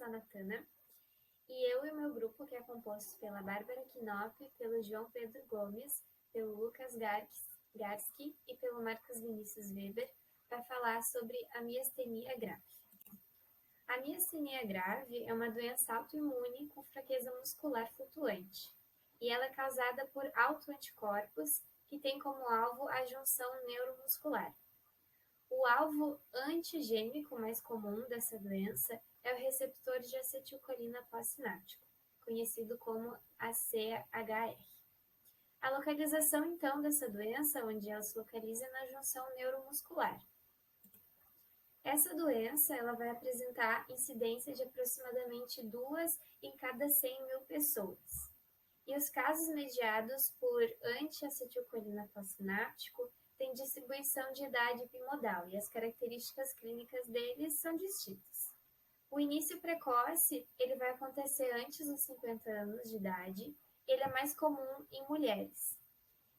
sou a Natana, e eu e o meu grupo, que é composto pela Bárbara Knopf, pelo João Pedro Gomes, pelo Lucas Garski e pelo Marcos Vinícius Weber, vai falar sobre a miastenia grave. A miastenia grave é uma doença autoimune com fraqueza muscular flutuante, e ela é causada por autoanticorpos que tem como alvo a junção neuromuscular. O alvo antigênico mais comum dessa doença é o receptor de acetilcolina pós-sináptico, conhecido como AChR. A localização, então, dessa doença, onde ela se localiza, é na junção neuromuscular. Essa doença ela vai apresentar incidência de aproximadamente 2 em cada 100 mil pessoas. E os casos mediados por anti-acetilcolina pós-sináptico têm distribuição de idade bimodal e as características clínicas deles são distintas. O início precoce ele vai acontecer antes dos 50 anos de idade, ele é mais comum em mulheres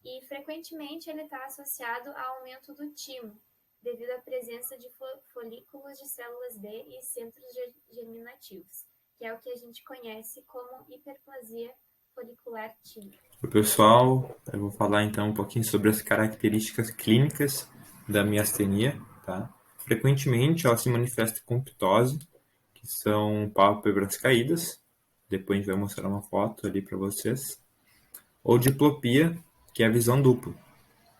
e frequentemente ele está associado ao aumento do timo, devido à presença de folículos de células B e centros germinativos, que é o que a gente conhece como hiperplasia folicular tímica. Oi, pessoal, eu vou falar então um pouquinho sobre as características clínicas da miastenia, tá? Frequentemente ela se manifesta com ptose, que são pálpebras caídas, depois a gente vai mostrar uma foto ali para vocês, ou diplopia, que é a visão dupla.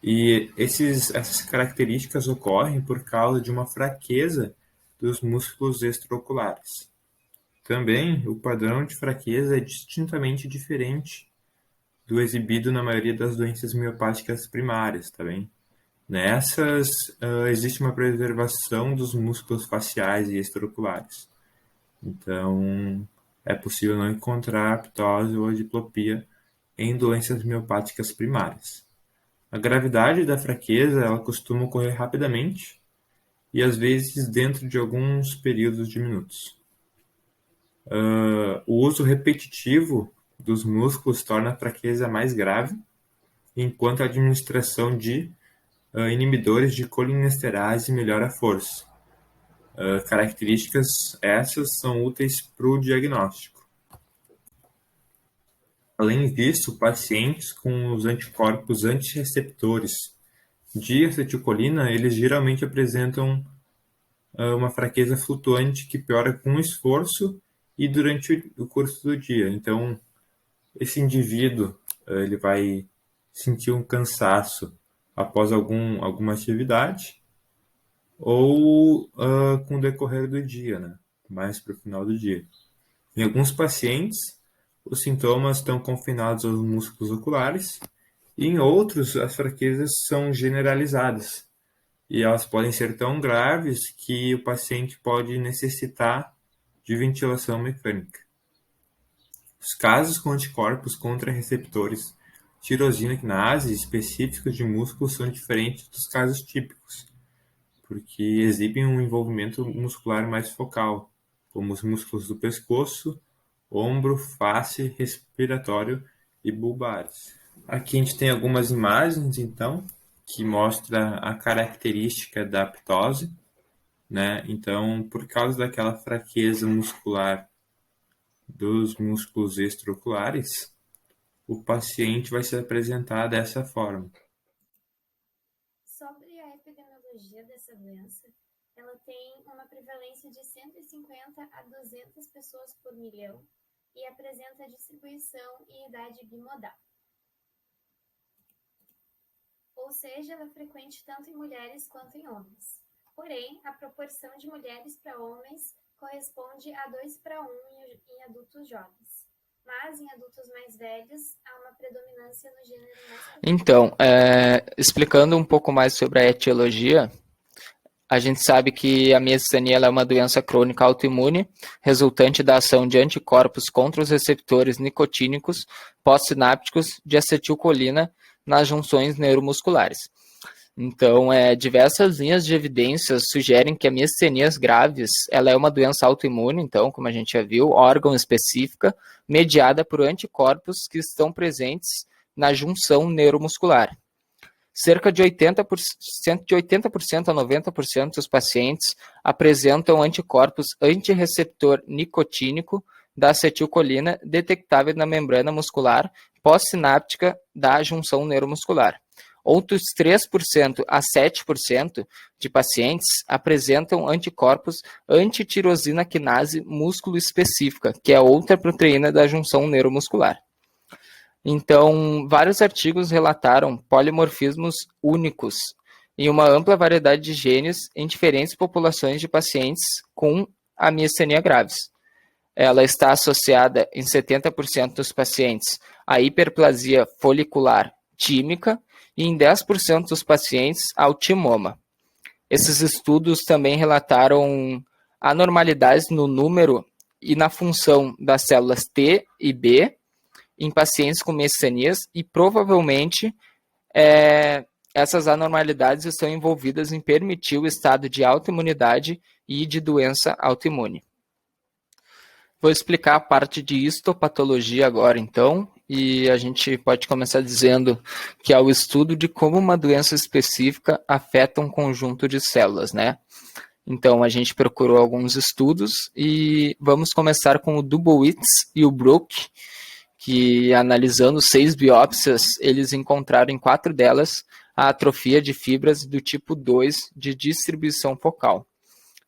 E essas características ocorrem por causa de uma fraqueza dos músculos extraoculares. Também, o padrão de fraqueza é distintamente diferente do exibido na maioria das doenças miopáticas primárias, tá bem? Nessas, existe uma preservação dos músculos faciais e extraoculares. Então, é possível não encontrar ptose ou diplopia em doenças miopáticas primárias. A gravidade da fraqueza ela costuma ocorrer rapidamente e às vezes dentro de alguns períodos de minutos. O uso repetitivo dos músculos torna a fraqueza mais grave, enquanto a administração de inibidores de colinesterase melhora a força. Características essas são úteis para o diagnóstico. Além disso, pacientes com os anticorpos antirreceptores de acetilcolina, eles geralmente apresentam uma fraqueza flutuante que piora com esforço e durante o curso do dia. Então, esse indivíduo ele vai sentir um cansaço após alguma atividade ou com o decorrer do dia, né? Mais para o final do dia. Em alguns pacientes, os sintomas estão confinados aos músculos oculares e em outros as fraquezas são generalizadas e elas podem ser tão graves que o paciente pode necessitar de ventilação mecânica. Os casos com anticorpos contra receptores tirosina quinase específicos de músculos são diferentes dos casos típicos, porque exibem um envolvimento muscular mais focal, como os músculos do pescoço, ombro, face, respiratório e bulbares. Aqui a gente tem algumas imagens, então, que mostra a característica da ptose, né? Então, por causa daquela fraqueza muscular dos músculos extraoculares, o paciente vai se apresentar dessa forma. Sobre a epidemiologia dessa doença, ela tem uma prevalência de 150 a 200 pessoas por milhão e apresenta distribuição e idade bimodal. Ou seja, ela é frequente tanto em mulheres quanto em homens. Porém, a proporção de mulheres para homens corresponde a 2:1 em adultos jovens. Mas em adultos mais velhos, há uma predominância no gênero masculino. Então, explicando um pouco mais sobre a etiologia, a gente sabe que a miastenia ela é uma doença crônica autoimune, resultante da ação de anticorpos contra os receptores nicotínicos pós-sinápticos de acetilcolina nas junções neuromusculares. Então, diversas linhas de evidências sugerem que a miastenias graves ela é uma doença autoimune, então, como a gente já viu, órgão específica, mediada por anticorpos que estão presentes na junção neuromuscular. cerca de 80% a 90% dos pacientes apresentam anticorpos antirreceptor nicotínico da acetilcolina detectável na membrana muscular pós-sináptica da junção neuromuscular. Outros 3% a 7% de pacientes apresentam anticorpos antitirosina quinase músculo específica, que é outra proteína da junção neuromuscular. Então, vários artigos relataram polimorfismos únicos em uma ampla variedade de genes em diferentes populações de pacientes com a miastenia graves. Ela está associada em 70% dos pacientes à hiperplasia folicular tímica e em 10% dos pacientes ao timoma. Esses estudos também relataram anormalidades no número e na função das células T e B em pacientes com miastenias e provavelmente essas anormalidades estão envolvidas em permitir o estado de autoimunidade e de doença autoimune. Vou explicar a parte de histopatologia agora, então, e a gente pode começar dizendo que é o estudo de como uma doença específica afeta um conjunto de células, né? Então, a gente procurou alguns estudos e vamos começar com o Dubowitz e o Brook, que analisando 6 biópsias, eles encontraram em 4 delas a atrofia de fibras do tipo 2 de distribuição focal.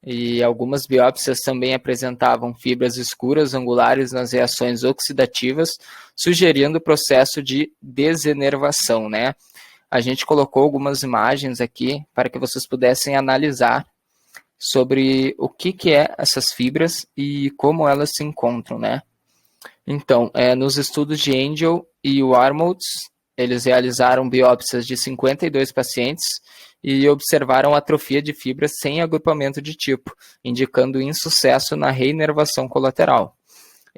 E algumas biópsias também apresentavam fibras escuras angulares nas reações oxidativas, sugerindo o processo de desenervação, né? A gente colocou algumas imagens aqui para que vocês pudessem analisar sobre o que é essas fibras e como elas se encontram, né? Então, nos estudos de Angel e Warmoth, eles realizaram biópsias de 52 pacientes e observaram atrofia de fibras sem agrupamento de tipo, indicando insucesso na reinervação colateral.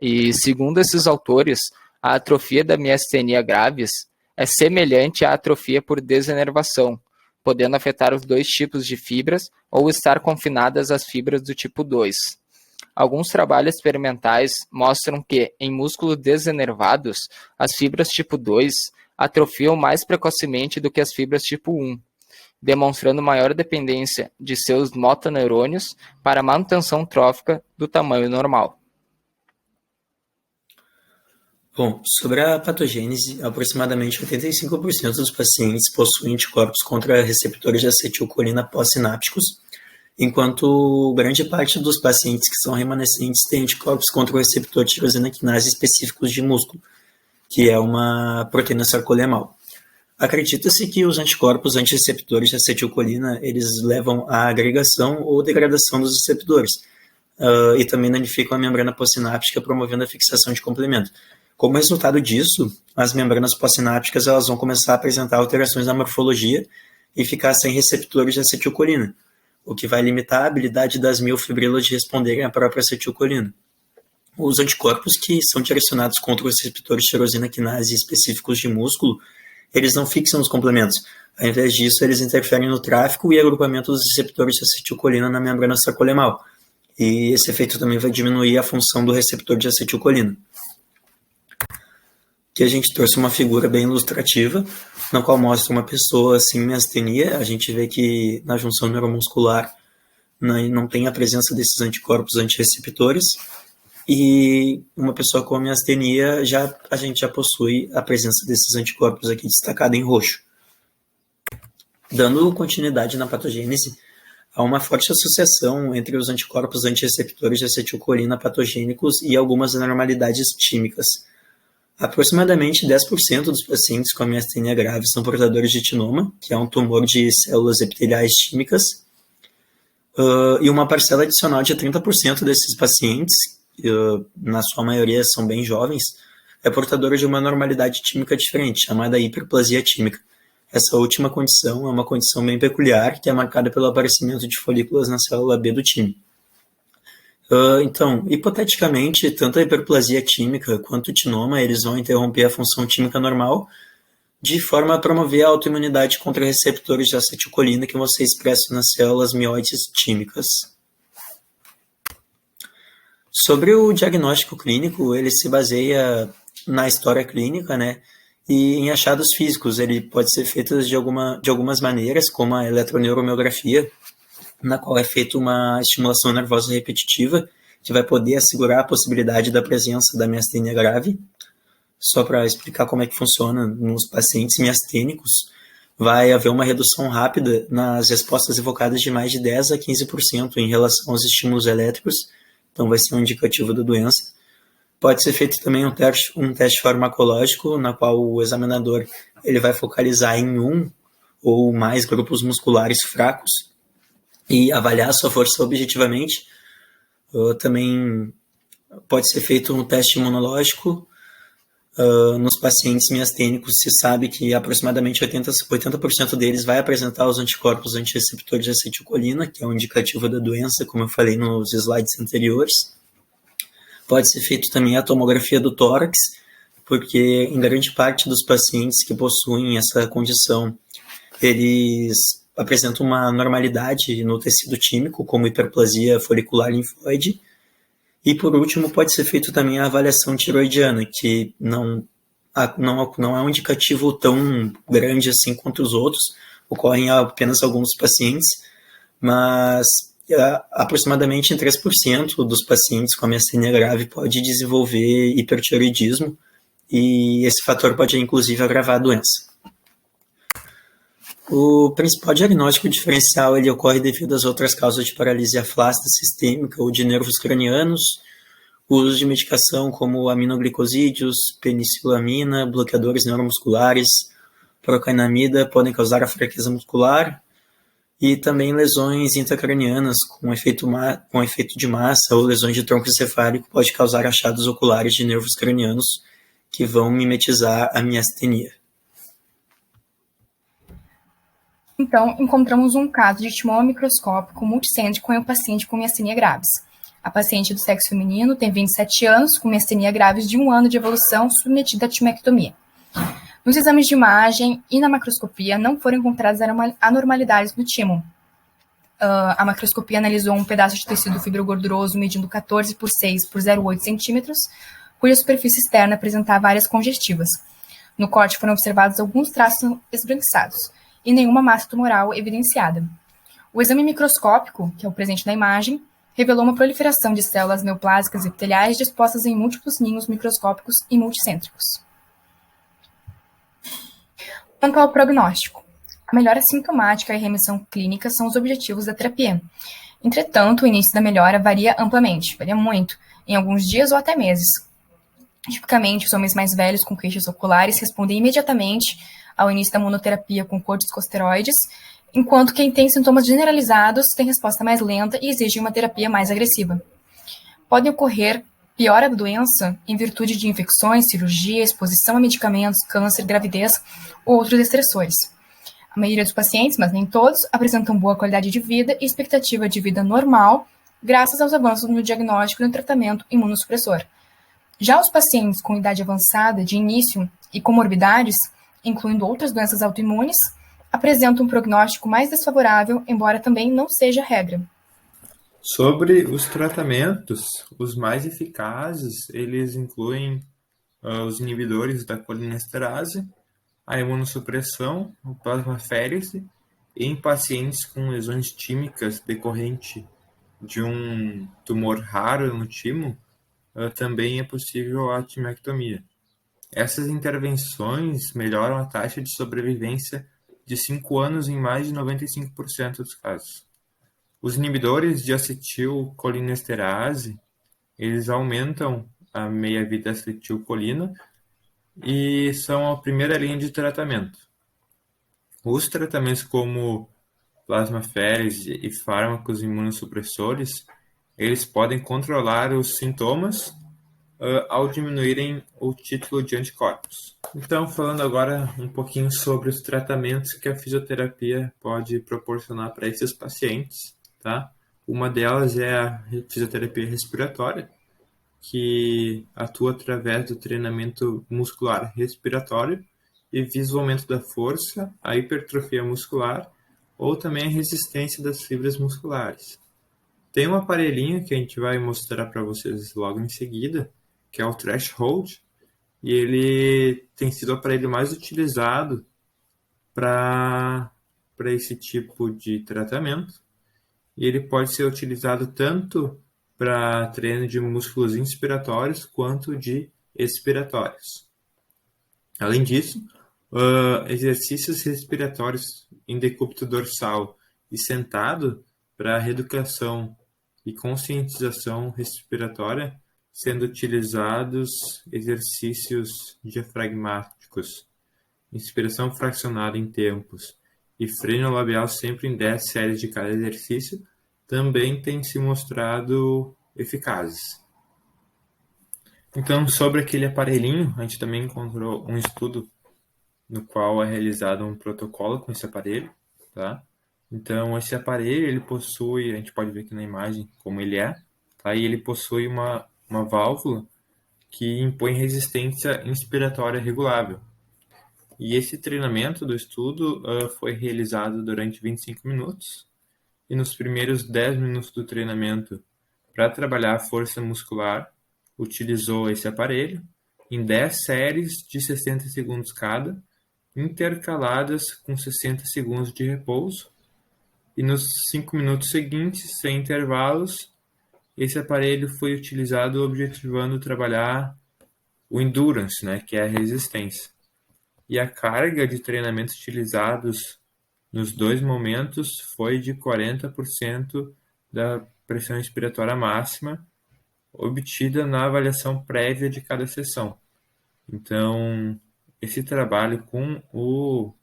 E, segundo esses autores, a atrofia da miastenia graves é semelhante à atrofia por desenervação, podendo afetar os 2 tipos de fibras ou estar confinadas às fibras do tipo 2. Alguns trabalhos experimentais mostram que, em músculos desenervados, as fibras tipo 2 atrofiam mais precocemente do que as fibras tipo 1, demonstrando maior dependência de seus motoneurônios para a manutenção trófica do tamanho normal. Bom, sobre a patogênese, aproximadamente 85% dos pacientes possuem anticorpos contra receptores de acetilcolina pós-sinápticos, enquanto grande parte dos pacientes que são remanescentes têm anticorpos contra o receptor tirosina quinase específicos de músculo, que é uma proteína sarcolemal. Acredita-se que os anticorpos antirreceptores de acetilcolina, eles levam à agregação ou degradação dos receptores, e também danificam a membrana pós-sináptica, promovendo a fixação de complemento. Como resultado disso, as membranas pós-sinápticas elas vão começar a apresentar alterações na morfologia e ficar sem receptores de acetilcolina, o que vai limitar a habilidade das miofibrilas de responderem à própria acetilcolina. Os anticorpos que são direcionados contra os receptores tirosina quinase específicos de músculo, eles não fixam os complementos. Ao invés disso, eles interferem no tráfego e agrupamento dos receptores de acetilcolina na membrana sarcolemal. E esse efeito também vai diminuir a função do receptor de acetilcolina. Aqui a gente trouxe uma figura bem ilustrativa, na qual mostra uma pessoa sem miastenia. A gente vê que na junção neuromuscular não tem a presença desses anticorpos antirreceptores, e uma pessoa com miastenia, a gente já possui a presença desses anticorpos aqui destacada em roxo. Dando continuidade na patogênese, há uma forte associação entre os anticorpos antirreceptores de acetilcolina patogênicos e algumas anormalidades tímicas. Aproximadamente 10% dos pacientes com miastenia grave são portadores de tinoma, que é um tumor de células epiteliais tímicas, e uma parcela adicional de 30% desses pacientes, na sua maioria são bem jovens, é portadora de uma anormalidade tímica diferente, chamada hiperplasia tímica. Essa última condição é uma condição bem peculiar, que é marcada pelo aparecimento de folículas na célula B do time. Então, hipoteticamente, tanto a hiperplasia tímica quanto o tinoma, eles vão interromper a função tímica normal, de forma a promover a autoimunidade contra receptores de acetilcolina que vão ser expressos nas células mioides tímicas. Sobre o diagnóstico clínico, ele se baseia na história clínica, né, E em achados físicos, ele pode ser feito de algumas maneiras, como a eletroneuromiografia, na qual é feita uma estimulação nervosa repetitiva, que vai poder assegurar a possibilidade da presença da miastênia grave. Só para explicar como é que funciona nos pacientes miastênicos, vai haver uma redução rápida nas respostas evocadas de mais de 10 a 15% em relação aos estímulos elétricos, então vai ser um indicativo da doença. Pode ser feito também um teste farmacológico, na qual o examinador ele vai focalizar em um ou mais grupos musculares fracos e avaliar a sua força objetivamente. Também pode ser feito um teste imunológico. Nos pacientes miastênicos se sabe que aproximadamente 80% deles vai apresentar os anticorpos antirreceptores de acetilcolina, que é um indicativo da doença, como eu falei nos slides anteriores. Pode ser feito também a tomografia do tórax, porque em grande parte dos pacientes que possuem essa condição, eles apresentam uma normalidade no tecido tímico, como hiperplasia folicular linfóide. E por último, pode ser feito também a avaliação tiroidiana, que não é um indicativo tão grande assim quanto os outros, ocorre em apenas alguns pacientes, mas aproximadamente em 3% dos pacientes com a miastênia grave pode desenvolver hipertiroidismo, e esse fator pode inclusive agravar a doença. O principal diagnóstico diferencial ele ocorre devido às outras causas de paralisia flácida sistêmica ou de nervos cranianos, o uso de medicação como aminoglicosídeos, penicilamina, bloqueadores neuromusculares, procainamida podem causar a fraqueza muscular, e também lesões intracranianas com efeito de massa ou lesões de tronco encefálico pode causar achados oculares de nervos cranianos que vão mimetizar a miastenia. Então, encontramos um caso de estimula microscópico multicêntrico em um paciente com miastenia graves. A paciente do sexo feminino tem 27 anos, com miastenia graves de 1 ano de evolução, submetida à timectomia. Nos exames de imagem e na macroscopia não foram encontradas anormalidades no timo. A macroscopia analisou um pedaço de tecido fibrogorduroso medindo 14 por 6 por 0,8 centímetros, cuja superfície externa apresentava áreas congestivas. No corte foram observados alguns traços esbranquiçados e nenhuma massa tumoral evidenciada. O exame microscópico, que é o presente na imagem, revelou uma proliferação de células neoplásicas epiteliais dispostas em múltiplos ninhos microscópicos e multicêntricos. Quanto ao prognóstico, a melhora sintomática e a remissão clínica são os objetivos da terapia. Entretanto, o início da melhora varia amplamente, varia muito, em alguns dias ou até meses. Tipicamente, os homens mais velhos com queixas oculares respondem imediatamente ao início da monoterapia com corticosteroides, enquanto quem tem sintomas generalizados tem resposta mais lenta e exige uma terapia mais agressiva. Podem ocorrer piora da doença em virtude de infecções, cirurgia, exposição a medicamentos, câncer, gravidez ou outros estressores. A maioria dos pacientes, mas nem todos, apresentam boa qualidade de vida e expectativa de vida normal, graças aos avanços no diagnóstico e no tratamento imunossupressor. Já os pacientes com idade avançada, de início, e comorbidades, incluindo outras doenças autoimunes, apresentam um prognóstico mais desfavorável, embora também não seja regra. Sobre os tratamentos, os mais eficazes, eles incluem os inibidores da colinesterase, a imunossupressão, o plasmaférese, e em pacientes com lesões tímicas decorrente de um tumor raro no timo, também é possível a timectomia. Essas intervenções melhoram a taxa de sobrevivência de 5 anos em mais de 95% dos casos. Os inibidores de acetilcolinesterase, eles aumentam a meia-vida acetilcolina e são a primeira linha de tratamento. Os tratamentos como plasmaférese e fármacos imunossupressores, eles podem controlar os sintomas ao diminuírem o título de anticorpos. Então, falando agora um pouquinho sobre os tratamentos que a fisioterapia pode proporcionar para esses pacientes, tá? Uma delas é a fisioterapia respiratória, que atua através do treinamento muscular respiratório e visa o aumento da força, a hipertrofia muscular ou também a resistência das fibras musculares. Tem um aparelhinho que a gente vai mostrar para vocês logo em seguida, que é o Threshold, e ele tem sido o aparelho mais utilizado para esse tipo de tratamento. E ele pode ser utilizado tanto para treino de músculos inspiratórios quanto de expiratórios. Além disso, exercícios respiratórios em decúbito dorsal e sentado para reeducação e conscientização respiratória, sendo utilizados exercícios diafragmáticos, inspiração fracionada em tempos e freno labial sempre em 10 séries de cada exercício, também têm se mostrado eficazes. Então, sobre aquele aparelhinho, a gente também encontrou um estudo no qual é realizado um protocolo com esse aparelho, tá? Então, esse aparelho, ele possui, a gente pode ver aqui na imagem como ele é, tá? E ele possui uma válvula que impõe resistência inspiratória regulável. E esse treinamento do estudo foi realizado durante 25 minutos. E nos primeiros 10 minutos do treinamento, para trabalhar a força muscular, utilizou esse aparelho em 10 séries de 60 segundos cada, intercaladas com 60 segundos de repouso. E nos 5 minutos seguintes, sem intervalos, esse aparelho foi utilizado objetivando trabalhar o endurance, né, que é a resistência. E a carga de treinamentos utilizados nos dois momentos foi de 40% da pressão expiratória máxima obtida na avaliação prévia de cada sessão. Então, esse trabalho com o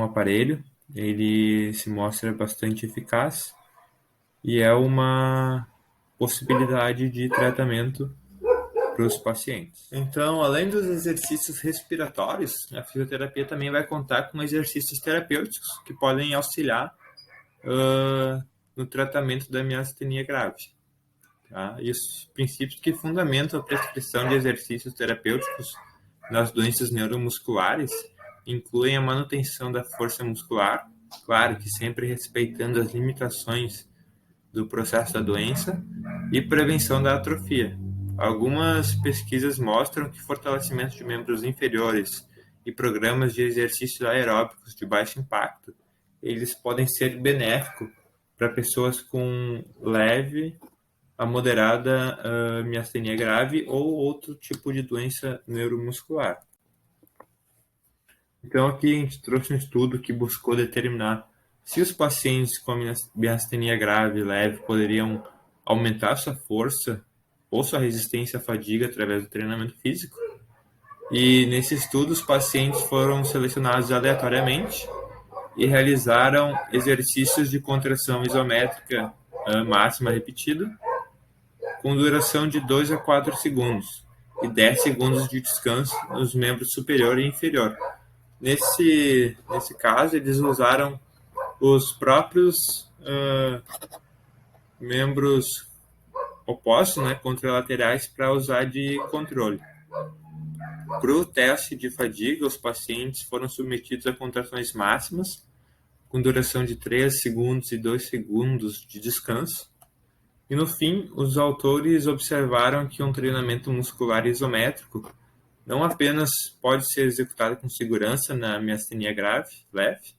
aparelho, ele se mostra bastante eficaz e é uma possibilidade de tratamento para os pacientes. Então, além dos exercícios respiratórios, a fisioterapia também vai contar com exercícios terapêuticos que podem auxiliar no tratamento da miastenia grave. Tá? E os princípios que fundamentam a prescrição de exercícios terapêuticos nas doenças neuromusculares incluem a manutenção da força muscular, claro que sempre respeitando as limitações do processo da doença, e prevenção da atrofia. Algumas pesquisas mostram que fortalecimento de membros inferiores e programas de exercícios aeróbicos de baixo impacto, eles podem ser benéficos para pessoas com leve a moderada miastenia grave ou outro tipo de doença neuromuscular. Então aqui a gente trouxe um estudo que buscou determinar se os pacientes com miastenia grave leve poderiam aumentar sua força ou sua resistência à fadiga através do treinamento físico. E nesse estudo os pacientes foram selecionados aleatoriamente e realizaram exercícios de contração isométrica máxima repetida com duração de 2 a 4 segundos e 10 segundos de descanso nos membros superior e inferior. Nesse caso, eles usaram os próprios membros opostos, né, contralaterais, para usar de controle. Para o teste de fadiga, os pacientes foram submetidos a contrações máximas, com duração de 3 segundos e 2 segundos de descanso. E no fim, os autores observaram que um treinamento muscular isométrico não apenas pode ser executado com segurança na miastenia grave, leve,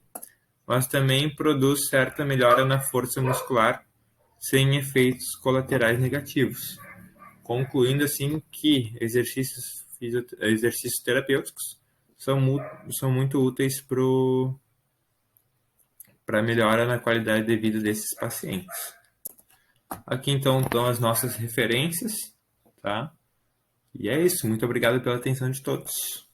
mas também produz certa melhora na força muscular sem efeitos colaterais negativos, concluindo assim que exercícios terapêuticos são muito úteis para a melhora na qualidade de vida desses pacientes. Aqui então estão as nossas referências, tá? E é isso, muito obrigado pela atenção de todos.